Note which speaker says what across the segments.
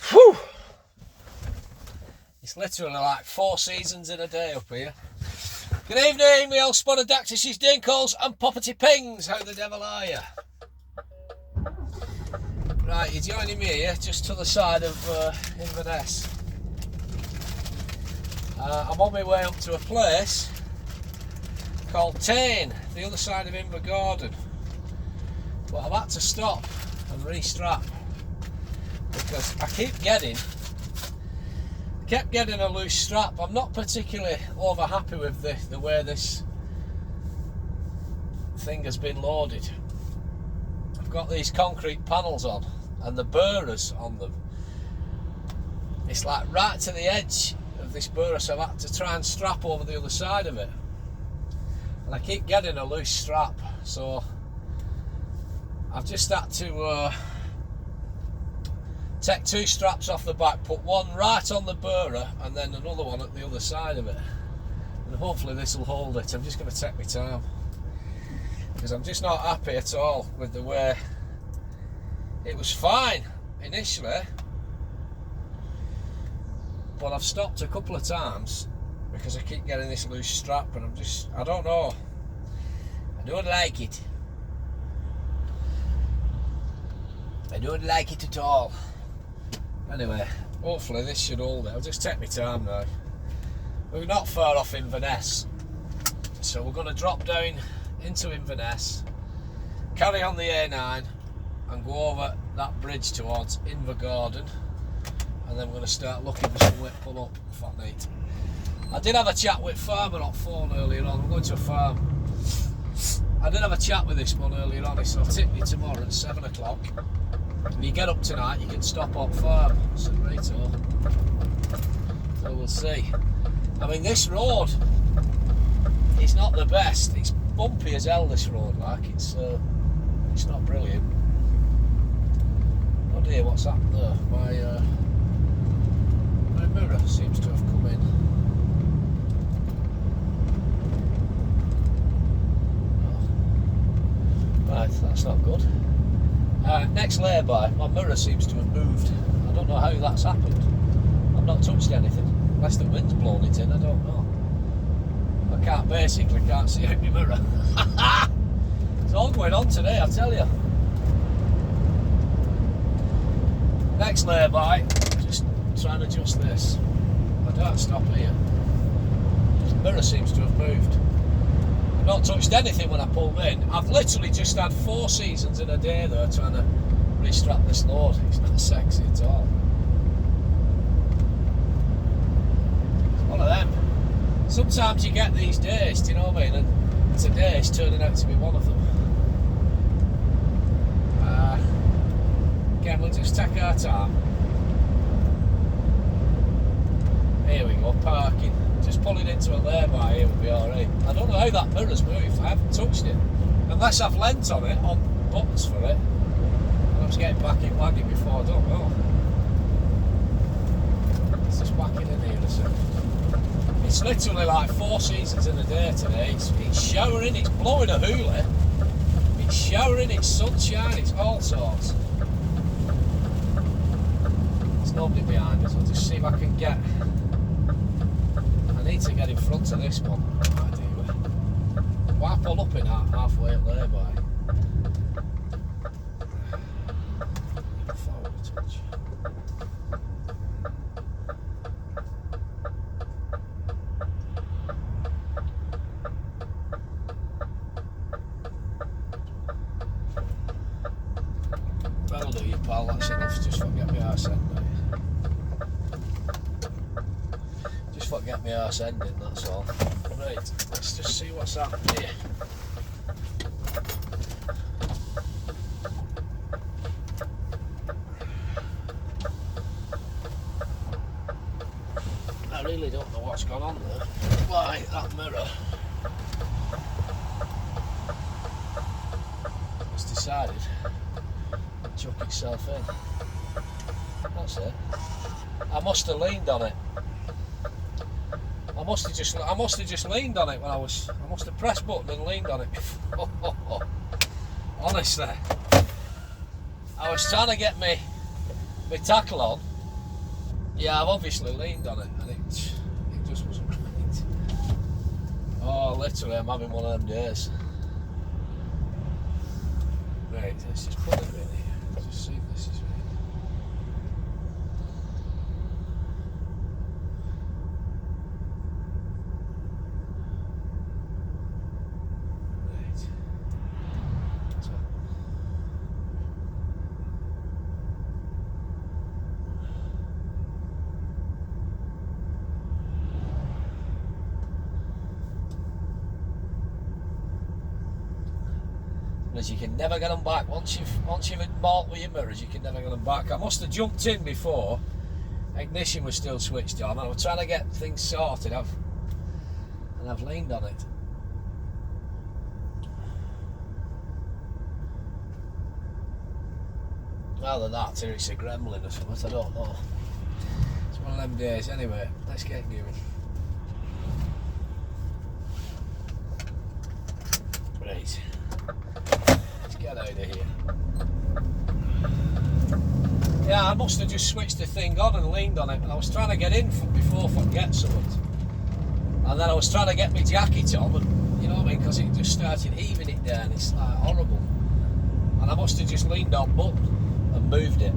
Speaker 1: Whew! It's literally like 4 seasons in a day up here. Good evening, me old Spododactyls, Dinkles and Poppety Pings. How the devil are you? Right, you're joining me here just to the side of Inverness. I'm on my way up to a place called Tane, the other side of Invergordon. But I've had to stop and restrap because I kept getting a loose strap. I'm not particularly over happy with the way this thing has been loaded. I've got these concrete panels on and the burrs on them. It's like right to the edge of this burr, so I've had to try and strap over the other side of it. And I keep getting a loose strap, so I've just had to take 2 straps off the back, put one right on the burr and then another one at the other side of it, and hopefully this will hold it. I'm just going to take my time because I'm just not happy at all with the way it was. Fine initially, but I've stopped a couple of times because I keep getting this loose strap and I don't know, I don't like it. I don't like it at all. Anyway, hopefully this should hold it. I'll just take my time now. We're not far off Inverness, so we're going to drop down into Inverness, carry on the A9 and go over that bridge towards Invergordon, and then we're going to start looking for some way to pull up if I need. I did have a chat with Farmer on phone earlier on. I'm going to a farm. I did have a chat with this one earlier on. He said, I'll take you tomorrow at 7 o'clock. If you get up tonight, you can stop on farm. So, so we'll see. I mean, this road is not the best. It's bumpy as hell, this road. Like it's not brilliant. Oh dear, what's happened there? My mirror seems to have come in. Oh. Right, that's not good. Next lay-by, my mirror seems to have moved. I don't know how that's happened. I've not touched anything, unless the wind's blown it in, I don't know. I basically can't see out my mirror. It's all going on today, I tell you. Next lay-by, just try and adjust this. I don't stop here. The mirror seems to have moved. I've not touched anything when I pulled in. I've literally just had 4 seasons in a day though, trying to restrap this load. It's not sexy at all. It's one of them. Sometimes you get these days, do you know what I mean? And today is turning out to be one of them. Again, we'll just take our time. Here we go, parking. Just pulling into a lay-by here will be alright. I don't know how that mirror's moved. I haven't touched it. Unless I've leant on it, on buttons for it. And I was getting back in wagging before, I don't know. It's just whacking in here a second. It's literally like 4 seasons in a day today. It's showering, it's blowing a hoolie. It's showering, it's sunshine, it's all sorts. There's nobody behind us. I'll just see if I can get... I need to get in front of this one. Why pull up in halfway at lay-by? Forward a touch. That'll do you, pal. That's enough. Just forget my arse ending. Just forget my arse ending, that's all. Right, let's just see what's happened here. I really don't know what's gone on there. Why, that mirror has decided to chuck itself in. That's it. I must have leaned on it. I must have just leaned on it when I must have pressed button and leaned on it before. Honestly, I was trying to get my tackle on Yeah, I've obviously leaned on it and it just wasn't right. Oh, literally, I'm having one of them days. Right, let's just put it in here. Just see if this is right. As you can never get them back. Once you've marked with your mirrors, you can never get them back. I must have jumped in before ignition was still switched on. I was trying to get things sorted out, and I've leaned on it. Either that or it's a gremlin or something, I don't know. It's one of them days. Anyway, let's get going. Right. Get out of here. Yeah, I must have just switched the thing on and leaned on it, and I was trying to get in before I forget something. And then I was trying to get my jacket on, and you know what I mean, because it just started heaving it down. It's like horrible. And I must have just leaned on button and moved it.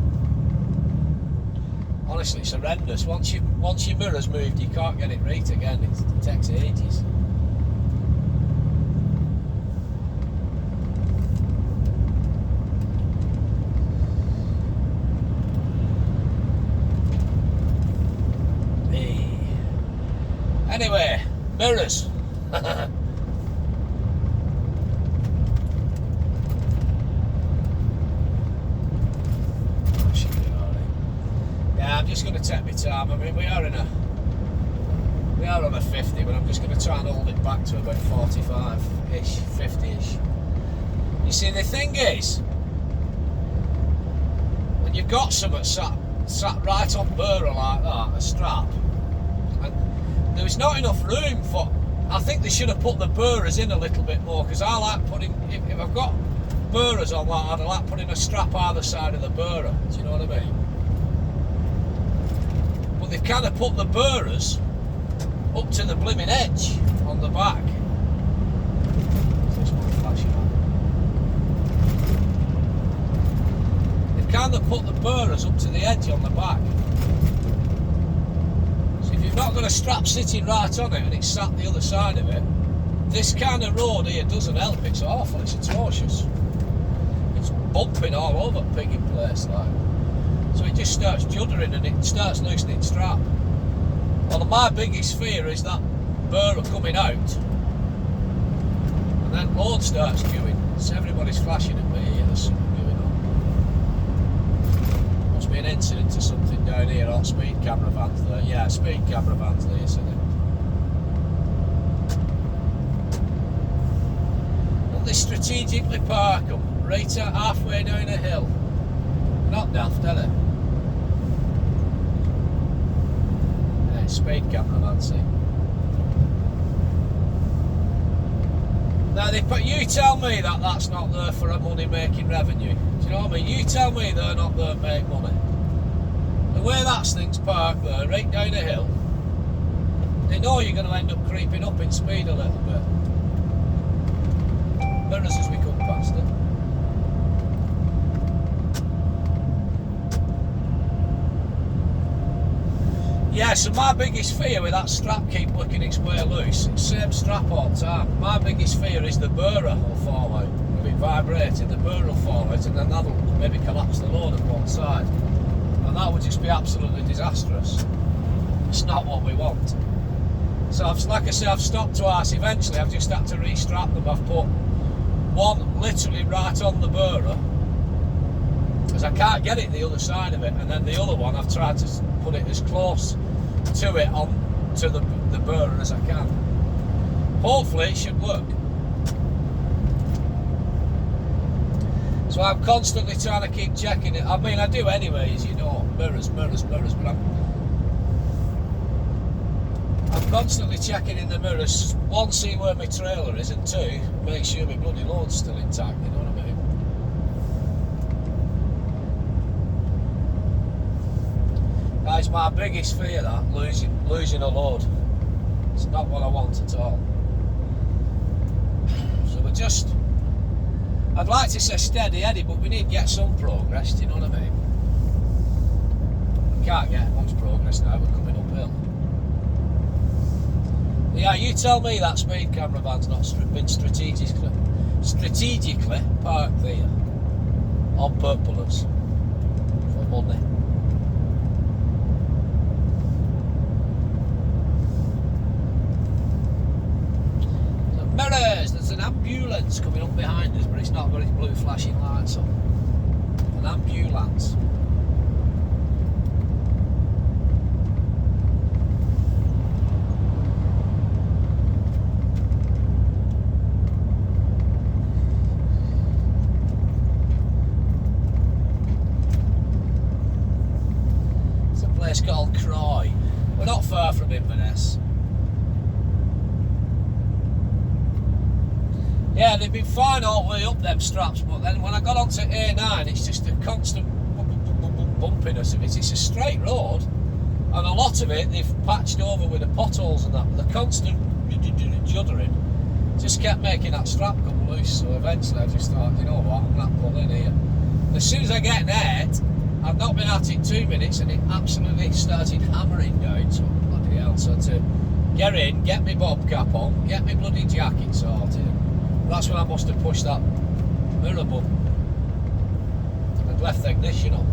Speaker 1: Honestly, it's horrendous. Once your mirror's moved, you can't get it right again. It takes ages. Anyway, mirrors. Yeah, I'm just going to take my time. I mean, we are on a 50, but I'm just going to try and hold it back to about 45-ish, 50-ish. You see, the thing is, when you've got something sat right on burr like that, a strap, there was not enough room for. I think they should have put the burrs in a little bit more, because I like putting. If I've got burrs on like that, I like putting a strap either side of the burr. Do you know what I mean? But they've kind of put the burrs up to the blimmin' edge on the back. This one flashing on. They've kind of put the burrs up to the edge on the back. If you've not got a strap sitting right on it and it's sat the other side of it, this kind of road here doesn't help. It's awful, it's atrocious. It's bumping all over pigging place like. So it just starts juddering and it starts loosening strap. Well, my biggest fear is that burr coming out and then load starts queuing. So everybody's flashing at me here, there's something going on. Must be an incident or something down here, or speed camera vans there. Yeah, speed camera vans there, isn't it? Well, they strategically park them right halfway down a hill. Not daft, are they? Yeah, speed camera vans, see. Now, you tell me that that's not there for a money-making revenue. Do you know what I mean? You tell me they're not there to make money. The way that thing's parked there, right down a hill, they know you're going to end up creeping up in speed a little bit. Mirrors as we come past it. Yeah, so my biggest fear with that strap keep working its way loose, it's same strap all the time. My biggest fear is the burr will fall out. If it vibrating, the burr will fall out and then that'll maybe collapse the load at one side. And that would just be absolutely disastrous. It's not what we want. So like I say, I've stopped twice. Eventually I've just had to restrap them. I've put one literally right on the burr, because I can't get it the other side of it, and then the other one I've tried to put it as close to it on to the burr as I can. Hopefully it should work. So I'm constantly trying to keep checking it. I mean, I do anyway, as you know, mirrors, but I'm constantly checking in the mirrors, one, see where my trailer is, and two, make sure my bloody load's still intact, you know what I mean? That is my biggest fear, that, losing a load. It's not what I want at all. So we're just, I'd like to say steady Eddie, but we need to get some progress, do you know what I mean? We can't get much progress now, we're coming uphill. Yeah, you tell me that speed camera van's not been strategically parked there on purpose for money. So mirrors, there's an ambulance coming up behind us, but it's not got its blue flashing lights on. An ambulance. Place called Croy. We're not far from Inverness. Yeah, they've been fine all the way up them straps, but then when I got onto A9, it's just a constant bumpiness of it. It's a straight road, and a lot of it they've patched over with the potholes and that. But the constant juddering just kept making that strap come loose. So eventually I just thought, you know what, I'm not pulling here. And as soon as I get net, I've not been at it 2 minutes and it absolutely started hammering down, so bloody hell. So to get in, get my bob cap on, get my bloody jacket sorted. That's when I must have pushed that mirror button and left the ignition on.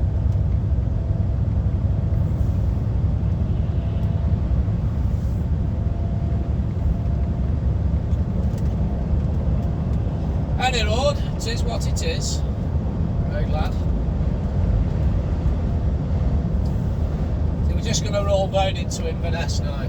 Speaker 1: Any road, it is what it is. Very glad. We're just going to roll down into Inverness now.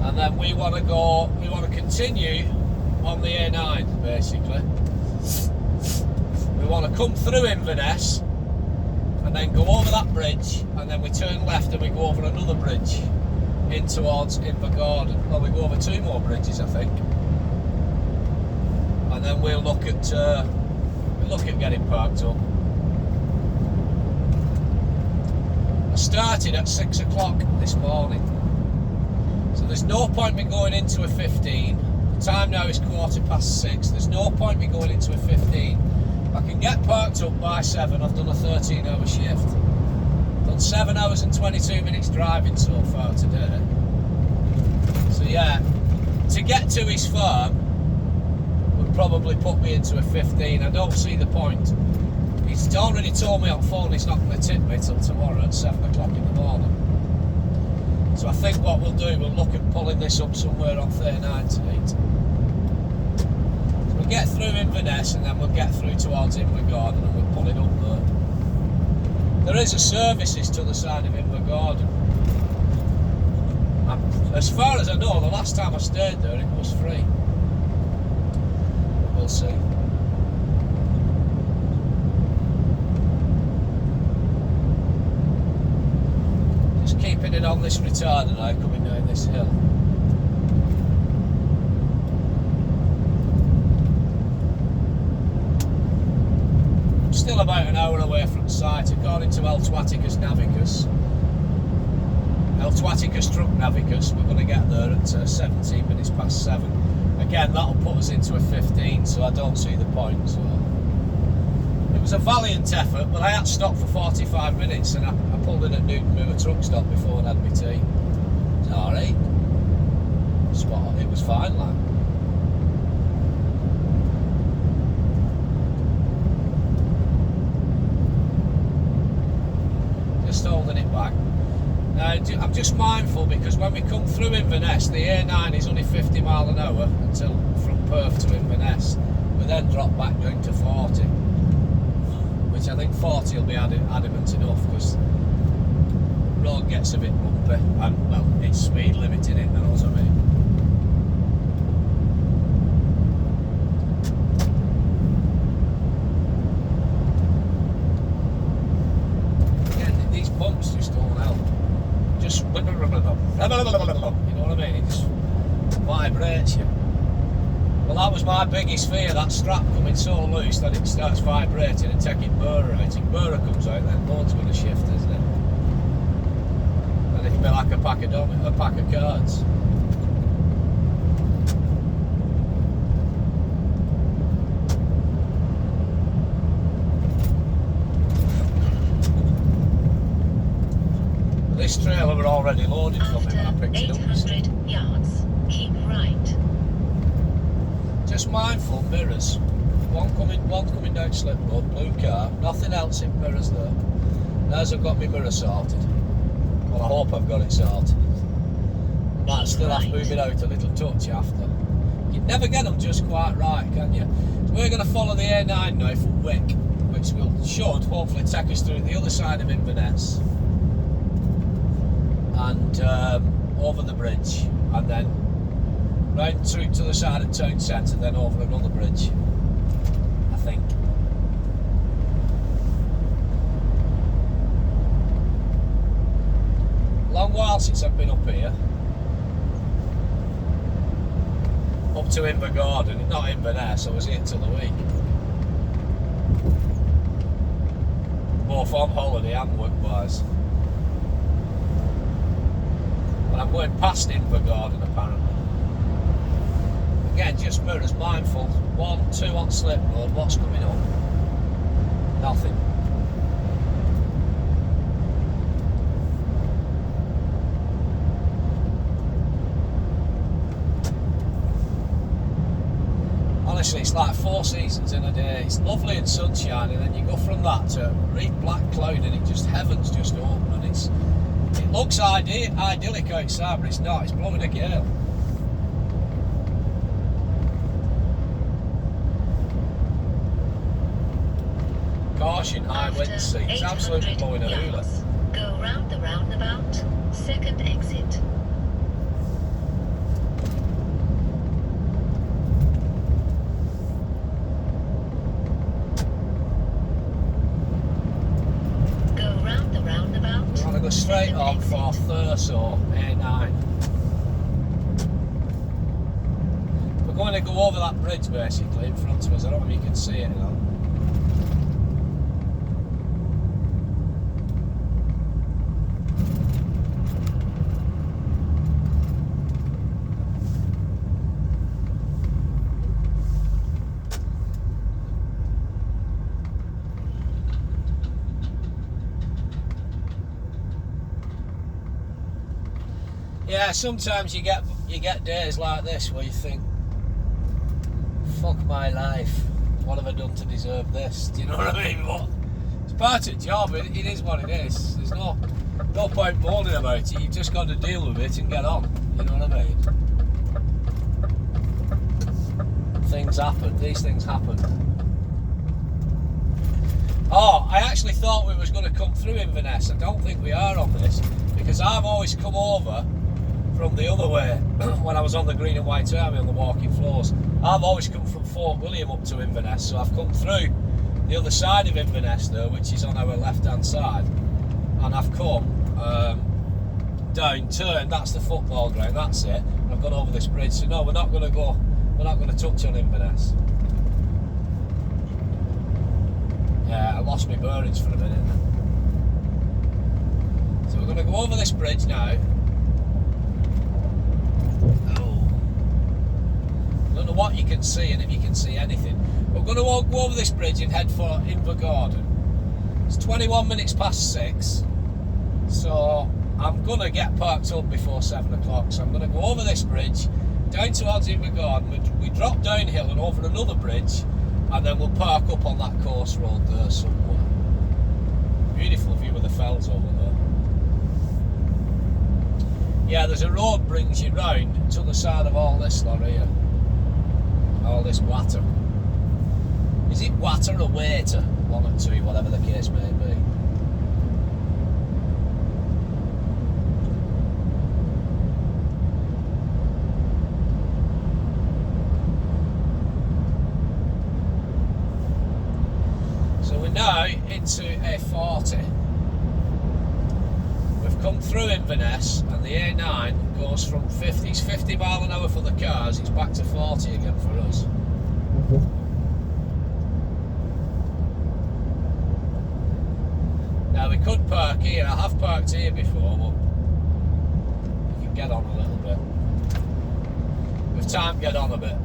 Speaker 1: And then we want to continue on the A9 basically. We want to come through Inverness and then go over that bridge, and then we turn left and we go over another bridge in towards Invergordon. Well, we go over 2 more bridges, I think, and then we'll look at getting parked up. I started at 6 o'clock this morning, so there's no point me going into a 15. The time now is 6:15. There's no point me going into a 15. I can get parked up by 7. I've done a 13-hour shift. Done 7 hours and 22 minutes driving so far today. So yeah, to get to his farm would probably put me into a 15. I don't see the point. He's already told me on phone he's not going to tip me till tomorrow at 7 o'clock in the morning. So I think what we'll do, we'll look at pulling this up somewhere on 39 tonight. We'll get through Inverness and then we'll get through towards Invergordon and we'll pull it up there. There is a services to the side of Invergordon. As far as I know, the last time I stayed there it was free. But we'll see. Just keeping it on this retarder now, coming down this hill. Still about an hour away from site, according to Eltwaticus Navicus. Eltwaticus Truck Navicus, we're going to get there at 17 minutes past 7. Again, that'll put us into a 15, so I don't see the point. So it was a valiant effort, but I had stopped for 45 minutes and I pulled in at Newton Moor truck stop before I had my tea. It's alright. Spot on. It was fine, lad. Just holding it back. I'm just mindful because when we come through Inverness, the A9 is only 50 mile an hour until from Perth to Inverness. We then drop back down to 40, which I think 40 will be adamant enough because the road gets a bit bumpy and, well, it's speed limiting it, you know what I mean. Again, these bumps just don't just, you know what I mean? It just vibrates you. Well, that was my biggest fear, that strap coming so loose that it starts vibrating and taking burr out. If burr comes out, then load's going to shift, isn't it? And it'll be like a pack of cards. This trailer were already loaded for me when I picked it up.
Speaker 2: 800 yards, keep right.
Speaker 1: Just mindful, mirrors. One coming down slip road, blue car, nothing else in mirrors there. There's I've got my mirror sorted. Well, I hope I've got it sorted. Might still have to move it out a little touch after. You'd never get them just quite right, can you? So we're going to follow the A9 now from Wick, which should hopefully take us through the other side of Inverness and over the bridge, and then round through to the side of town centre, then over another bridge, I think. Long while since I've been up here. Up to Invergordon, not Inverness, I was here till the week. Both on holiday and work-wise. But I'm going past Invergordon apparently. Again, just mirrors, mindful. 1, 2 on slip road, what's coming up? Nothing. Honestly, it's like 4 seasons in a day. It's lovely and sunshiny, and then you go from that to real black cloud, and it just, heaven's just open, and it looks idyllic outside, but it's not. It's blowing a gale. Caution, high wind speed. It's absolutely blowing a hooler.
Speaker 2: Go round the roundabout, second exit. Go round the roundabout.
Speaker 1: I'm going to go straight on for Thurso A9. We're going to go over that bridge basically in front of us. I don't know if you can see it now. Yeah, sometimes you get days like this where you think, fuck my life, what have I done to deserve this? Do you know what I mean? But it's part of the job, it is what it is. There's no point moaning about it, you've just got to deal with it and get on, you know what I mean? Things happen, these things happen. Oh, I actually thought we was going to come through Inverness. I don't think we are on this, because I've always come over from the other way when I was on the Green and White Army on the walking floors. I've always come from Fort William up to Inverness, so I've come through the other side of Inverness there, which is on our left hand side, and I've come down, turned, that's the football ground, that's it, and I've gone over this bridge. So no, we're not going to touch on Inverness. Yeah, I lost my bearings for a minute. So we're going to go over this bridge now. I don't know what you can see and if you can see anything. We're going to go over this bridge and head for Invergordon. It's 21 minutes past 6, so I'm going to get parked up before 7 o'clock. So I'm going to go over this bridge, down towards Invergordon. We drop downhill and over another bridge, and then we'll park up on that course road there somewhere. Beautiful view of the fells over there. Yeah, there's a road brings you round to the side of all this lot here. All this water. Is it water or water? One or two, whatever the case may be. So we're now into A40. We've come through Inverness and the A9 goes from 50 mile an hour for the cars, it's back to 40 again for us. Now we could park here, I have parked here before, but we can get on a little bit. With time, get on a bit.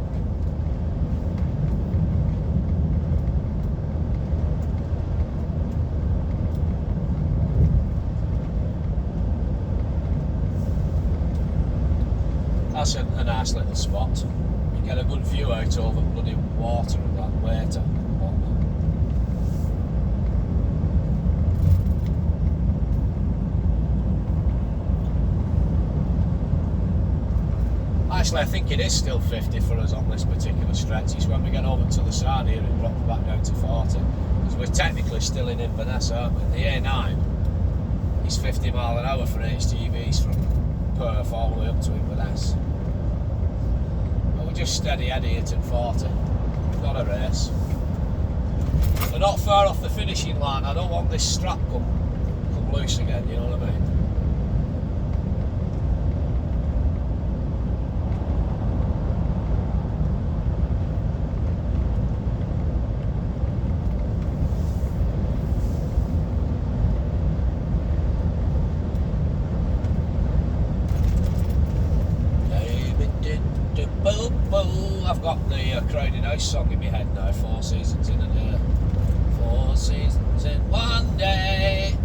Speaker 1: That's a nice little spot. You get a good view out over bloody water and that water. Actually, I think it is still 50 for us on this particular stretch. It's when we get over to the side here it drops back down to 40. Because we're technically still in Inverness, aren't we? The A9 is 50 mile an hour for HGVs from Perth all the way up to Inverness. But we're just steady Eddie at 40. Not a race. We're not far off the finishing line. I don't want this strap come loose again, you know what I mean? I've got the Crowded House song in my head now, 4 seasons in a day. 4 seasons in one day,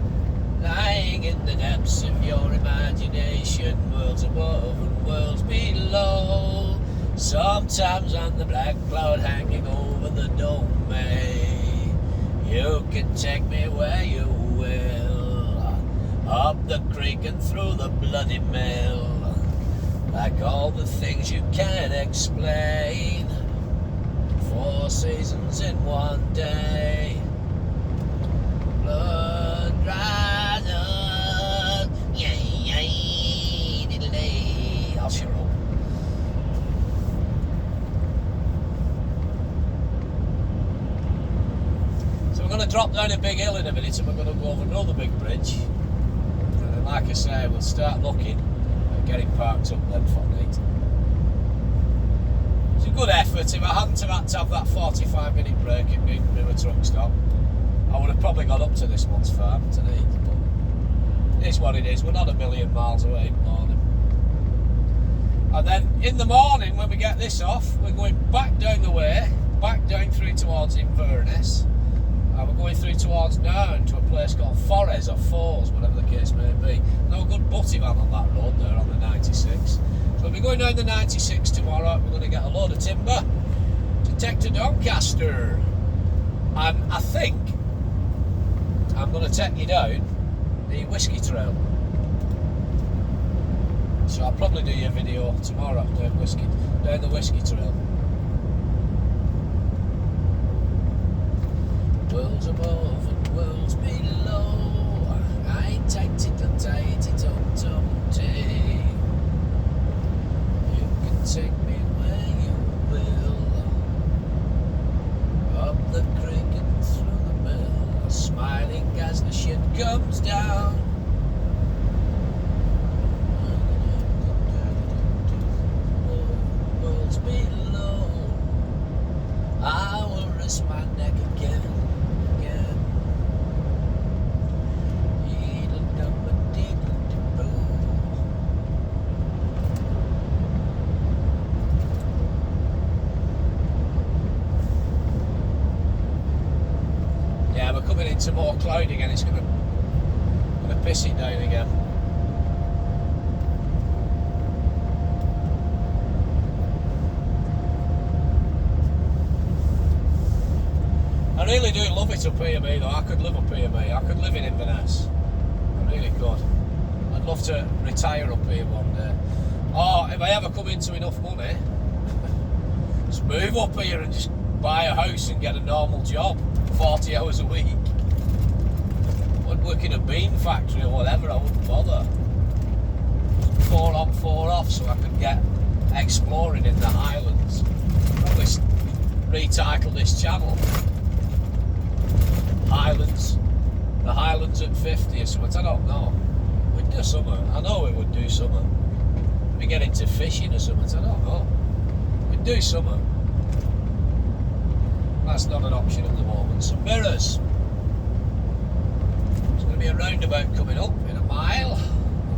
Speaker 1: lying in the depths of your imagination, worlds above and worlds below. Sometimes on the black cloud hanging over the dome, you can take me where you will, up the creek and through the bloody mill. Like all the things you can't explain. 4 seasons in one day. Blood rider, yay, diddle day. I'll sure hope. So we're going to drop down a big hill in a minute and we're going to go over another big bridge. And then, like I say, we'll start looking. Getting parked up then for night. It's a good effort. If I hadn't had to have that 45-minute break at Newer truck stop, I would have probably got up to this one's farm tonight. But it is what it is. We're not a million miles away in the morning. And then in the morning, when we get this off, we're going back down the way, back down through towards Inverness. And we're going through towards Nairn to a place called Forres or Fours, whatever the case may be. No good butty van on that road there on the 96. So we'll be going down the 96 tomorrow. We're going to get a load of timber to take to Doncaster. And I think I'm going to take you down the Whiskey Trail. So I'll probably do your video tomorrow down the Whiskey Trail. Worlds above and worlds below. I tighty tum tum tay. You can take me where you will, up the creek and through the mill, smiling as the shit comes down. Worlds below. I will risk my neck again. Yeah, we're coming into more cloud again. It's gonna piss it down again. I really do love it up here, me though. I could live up here, me. I could live in Inverness. I really could. I'd love to retire up here one day. Or if I ever come into enough money, just move up here and just buy a house and get a normal job, 40 hours a week. I'd work in a bean factory or whatever, I wouldn't bother. 4 on, 4 off, so I could get exploring in the Highlands. Probably retitle this channel Highlands, the Highlands at 50 or something, I don't know. We'd do or something. I know we would do something. We get into fishing or something, I don't know. We'd do something. That's not an option at the moment. So mirrors. There's going to be a roundabout coming up in a mile.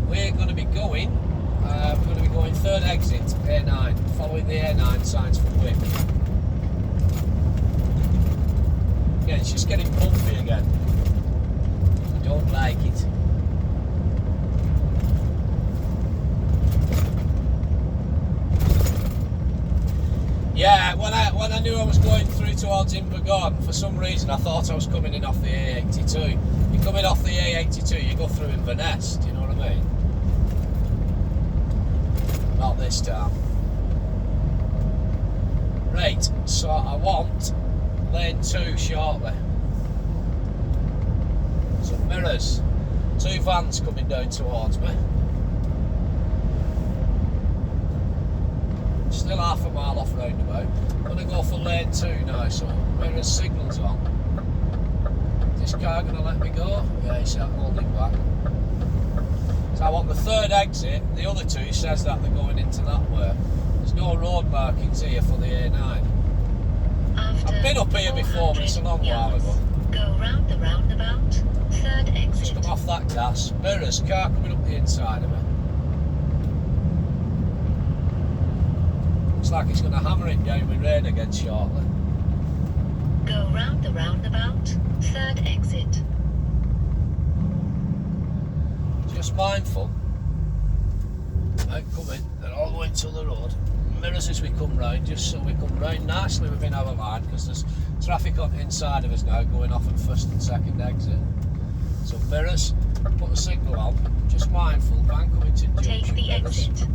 Speaker 1: We're going to be going, third exit, A9, following the A9 signs for Wick. Yeah, it's just getting bumpy again. I don't like it. Yeah, when I knew I was going through towards Invergordon, for some reason I thought I was coming in off the A82. You're coming off the A82, you go through Inverness, do you know what I mean? Not this time. Right, so I want lane 2 shortly. Some mirrors. 2 vans coming down towards me. Still half a mile off roundabout. I'm going to go for lane 2 now, so mirrors signals on. Is this car going to let me go? Yeah, he's holding back. So I want the third exit. The other 2 says that they're going into that way. There's no road markings here for the A9. I've been up here before, but it's a long while ago.
Speaker 2: Go round the roundabout, third exit.
Speaker 1: Just come off that gas. Mirrors, car coming up the inside of me. Looks like it's going to hammer it down with rain again shortly.
Speaker 2: Go round the roundabout, third exit.
Speaker 1: Just mindful. Right, come in. They're all going to the road. Mirrors as we come round, just so we come round nicely within our line, because there's traffic on the inside of us now going off at first and second exit. So mirrors, put the signal on. Just mindful. Van coming to junction.
Speaker 2: Take the
Speaker 1: mirrors.
Speaker 2: exit.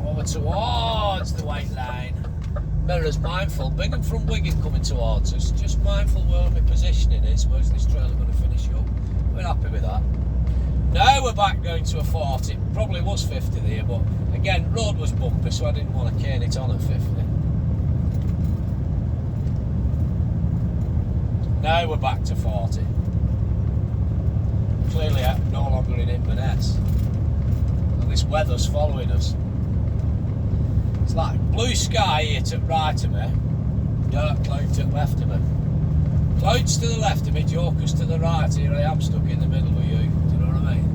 Speaker 1: Over towards the white line. Mirrors, mindful. Bingham from Wigan coming towards us. Just mindful where my positioning is. Where's this trailer going to finish up? We're happy with that. Now we're back down to a 40. Probably was 50 there, but again, road was bumpy, so I didn't want to cane it on at 50. Now we're back to 40. Clearly no longer in Inverness. And this weather's following us. It's like blue sky here to the right of me, dark cloud to the left of me. Clouds to the left of me, jokers to the right. Here I am stuck in the middle with you. Do you know what I mean?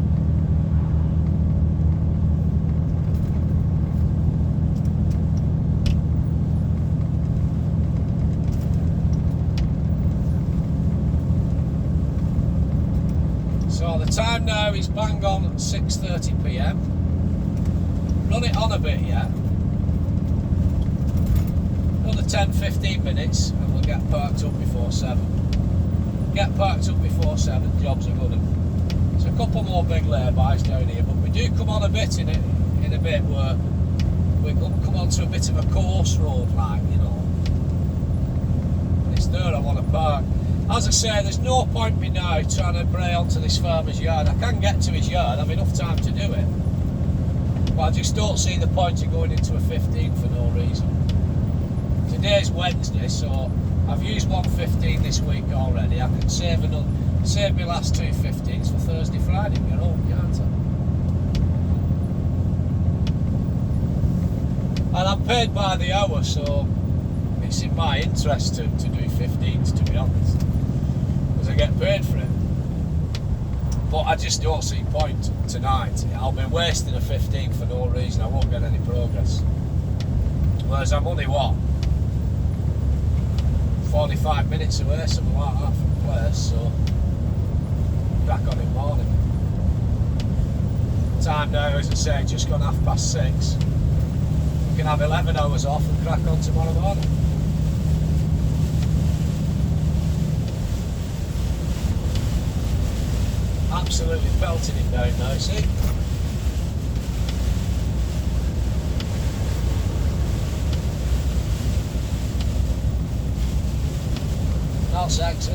Speaker 1: So the time now is bang on 6:30 PM. Run it on a bit yet. Another 10-15 minutes and we'll get parked up before 7. Get parked up before 7, jobs are good. There's a couple more big laybys down here, but we do come on a bit in a bit where we come onto a bit of a course road, like, you know. And it's there I want to park. As I say, there's no point me now trying to bray onto this farmer's yard. I can get to his yard, I've enough time to do it. But I just don't see the point of going into a 15 for no reason. Today's Wednesday, so I've used 115 this week already. I can save my last 2 15s for Thursday, Friday and get home, can't I? And I'm paid by the hour, so it's in my interest to do 15s, to be honest, because I get paid for it. But I just don't see point tonight. I'll be wasting a 15 for no reason. I won't get any progress. Whereas I'm only, what, 45 minutes away, something like that from the place, so back on in the morning. Time now, as I say, just gone 6:30. We can have 11 hours off and crack on tomorrow morning. Absolutely pelting it down now, see? Not sexy.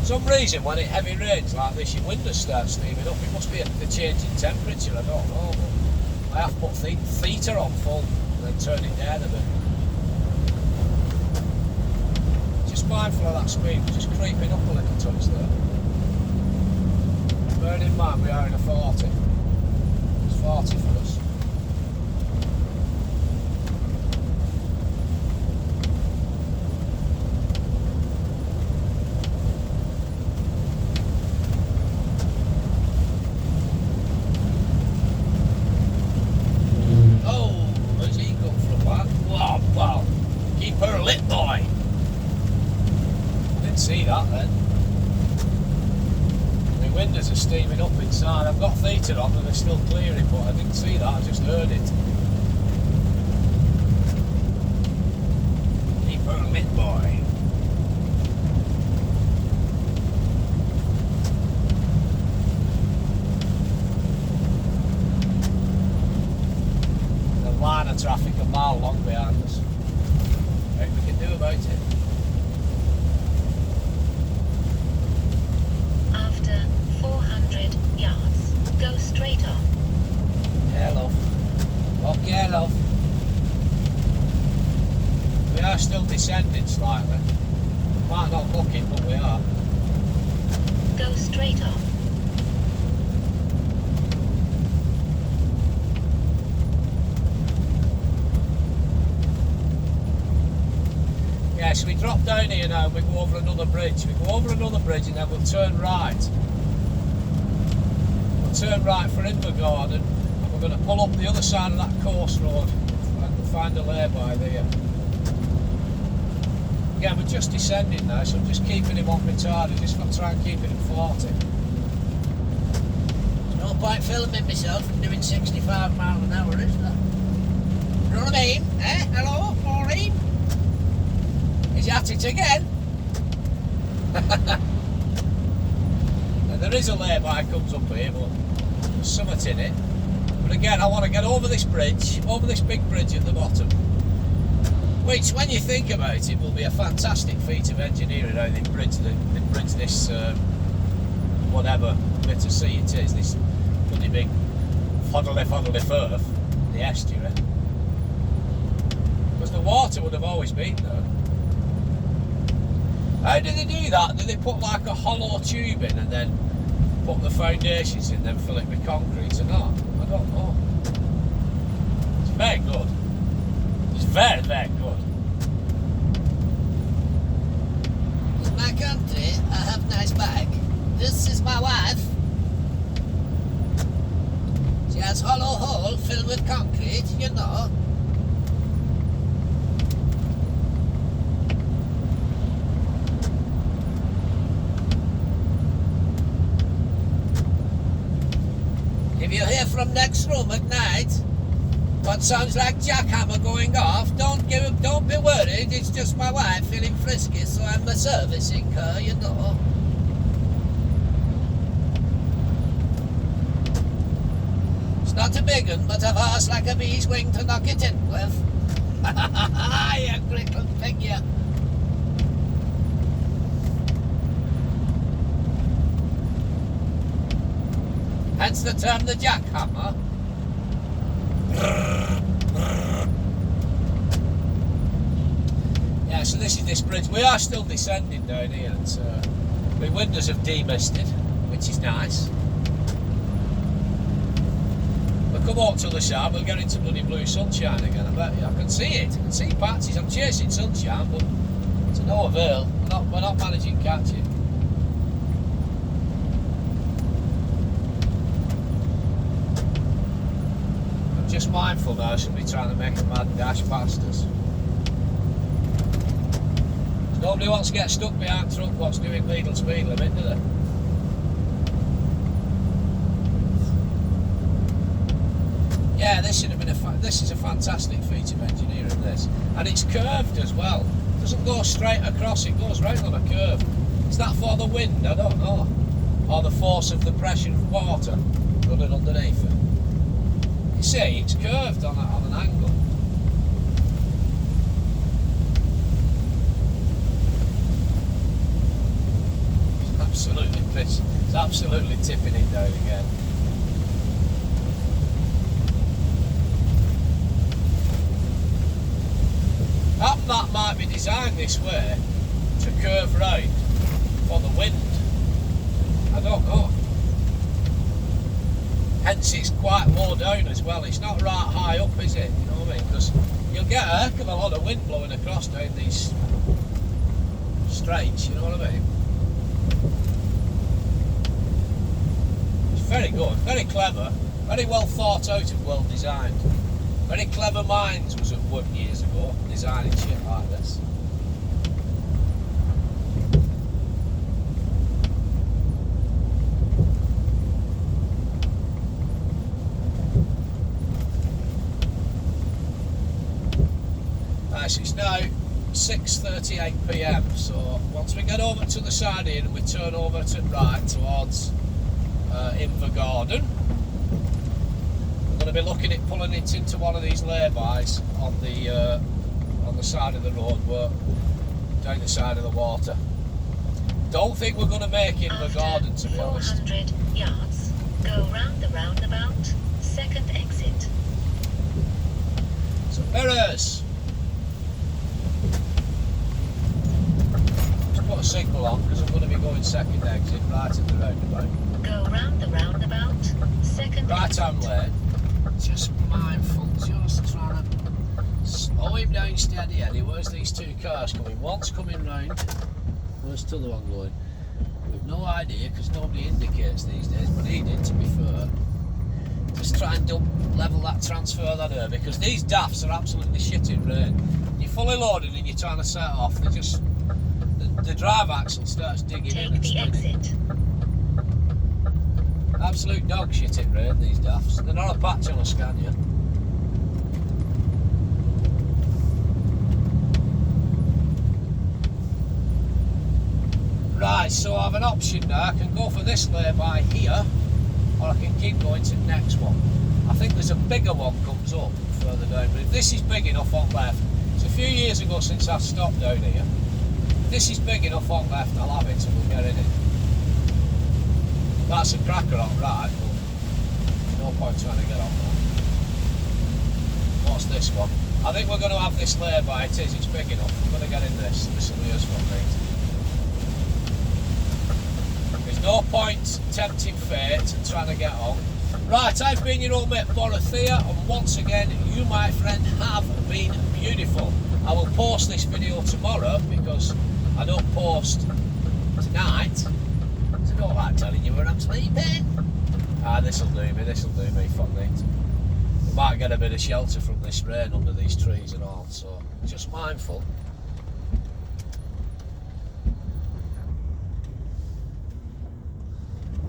Speaker 1: For some reason when it heavy rains like this your windows start steaming up. It must be the change in temperature, I don't know. But I have put the heater on full and then turn it down a bit. Just mindful of that speed, we're just creeping up a little touch there. Bearing in mind we are in a 40. It's 40 for us. See that then. The windows are steaming up inside. I've got theatre on and they're still clearing, but I didn't see that, I just heard it. Keep her lit, boy. The line of traffic a mile long behind us. What we can do about it?
Speaker 2: Go straight on.
Speaker 1: Yeah, love. Okay, love. We are still descending slightly. Might not look it, but we are.
Speaker 2: Go straight on.
Speaker 1: Yeah, so we drop down here now and we go over another bridge. We go over another bridge and then we'll turn right. Turn right for Invergordon and we're going to pull up the other side of that course road and we'll find a lay-by there. Again, we're just descending now, so I'm just keeping him on retarded, just not trying to keep it at 40. There's no point filming myself and doing 65 miles an hour, is there? You know what I mean? Eh? Hello, Maureen? He's at it again. And there is a lay-by comes up here, but there's something in it. But again, I want to get over this bridge, over this big bridge at the bottom, which, when you think about it, will be a fantastic feat of engineering how they bridge this whatever bit of sea it is, this bloody big foddly firth, the estuary. Because the water would have always been there. How do they do that? Do they put like a hollow tube in and then put the foundations in, then fill it with concrete or not? I don't know. It's very good. It's very, very good. In my country, I have a nice bike. This is my wife. She has hollow hole filled with concrete, you know. If you hear from next room at night what sounds like jackhammer going off, don't be worried, it's just my wife feeling frisky, so I'm servicing her, you know. It's not a big one, but a horse like a bee's wing to knock it in with. You little figure. Hence the term the jackhammer. Yeah, so this is this bridge. We are still descending down here. The windows have demisted, which is nice. We'll come out to the side, we'll get into bloody blue sunshine again, I bet you. I can see it, I can see patches. I'm chasing sunshine, but to no avail. We're not managing to catch it. Just mindful now, should be trying to make a mad dash past us. Nobody wants to get stuck behind a truck what's doing legal speed limit, do they? Yeah, this should have been this is a fantastic feat of engineering, this. And it's curved as well. It doesn't go straight across, it goes right on a curve. Is that for the wind? I don't know. Or the force of the pressure of water running underneath it. You see, it's curved on an angle. It's absolutely pissed. It's absolutely tipping it down again. That might be designed this way to curve round for the wind. I don't know. Hence it's quite low down as well. It's not right high up, is it? You know what I mean? Because you'll get a heck of a lot of wind blowing across down these straights, you know what I mean? It's very good, very clever, very well thought out and well designed. Very clever minds was at work years ago designing shit like this. Nice, it's now 6:38 PM, so once we get over to the side here and we turn over to right towards Invergordon, we're going to be looking at pulling it into one of these lay-bys on the side of the road, down the side of the water. Don't think we're going to make Invergordon, to be honest.
Speaker 2: 400 yards, go round the roundabout, second exit.
Speaker 1: So mirrors. Put a signal on because I'm going to be going second exit right at the roundabout.
Speaker 2: Go round the roundabout, second
Speaker 1: Right
Speaker 2: exit.
Speaker 1: hand lane. Just mindful, just trying to slow him down steady, Eddie. Where's these two cars coming? One's coming round. Where's the other one going? We've no idea because nobody indicates these days, but he did, to be fair. Just try and level that transfer that over because these daffs are absolutely shit in rain. You're fully loaded and you're trying to set off, they just. The drive axle starts digging
Speaker 2: Take
Speaker 1: in and
Speaker 2: the
Speaker 1: spinning.
Speaker 2: exit.
Speaker 1: Absolute dog shit in rain, these daffs. They're not a patch on a Scania. Right, so I have an option now. I can go for this lay-by here, or I can keep going to the next one. I think there's a bigger one comes up further down, but if this is big enough on left, it's a few years ago since I stopped down here. If this is big enough on left, I'll have it and we'll get in it. That's a cracker on right, but no point trying to get on that. What's this one? I think we're going to have this lay-by. It is, it's big enough. We're going to get in this. This will be us one, mate. There's no point tempting fate and trying to get on. Right, I've been your old mate Borothea, and once again, you, my friend, have been beautiful. I will post this video tomorrow because I don't post tonight. So I don't like telling you where I'm sleeping. This'll do me, fuck it. We might get a bit of shelter from this rain under these trees and all, so just mindful.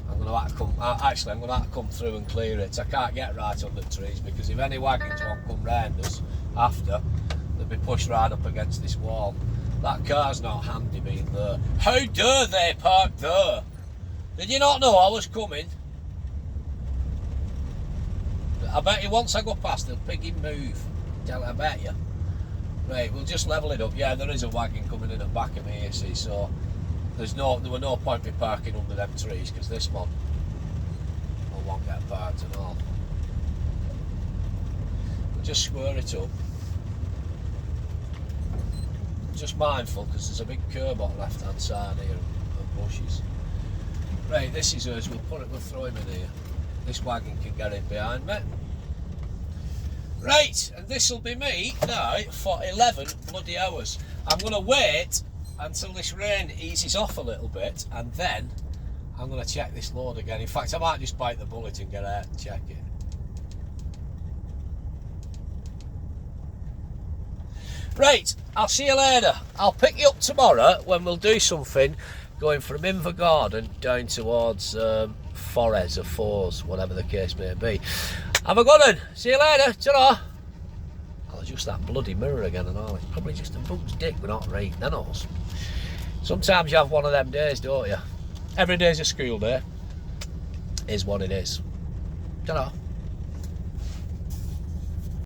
Speaker 1: I'm going to have to come through and clear it. I can't get right under the trees because if any wagons won't come round us after, they'll be pushed right up against this wall. That car's not handy being there. How dare they park there? Did you not know I was coming? I bet you once I go past, they'll pigging move. I bet you. Right, we'll just level it up. Yeah, there is a wagon coming in at the back of me, you see, so there were no point me parking under them trees because this one won't get parked at all. We'll just square it up. Just mindful because there's a big curb on the left hand side here and bushes. Right, this is us. We'll throw him in here. This wagon can get in behind me. Right, and this will be me now for 11 bloody hours. I'm going to wait until this rain eases off a little bit, and then I'm going to check this load again. In fact, I might just bite the bullet and get out and check it. Right, I'll see you later. I'll pick you up tomorrow when we'll do something going from Invergordon down towards Forres or Fours, whatever the case may be. Have a good one. See you later. Ta-ra. I'll adjust that bloody mirror again and all. It's probably just a boot's dick with not right nanos. Sometimes you have one of them days, don't you? Every day's a school day. Is what it is. Ta-ra.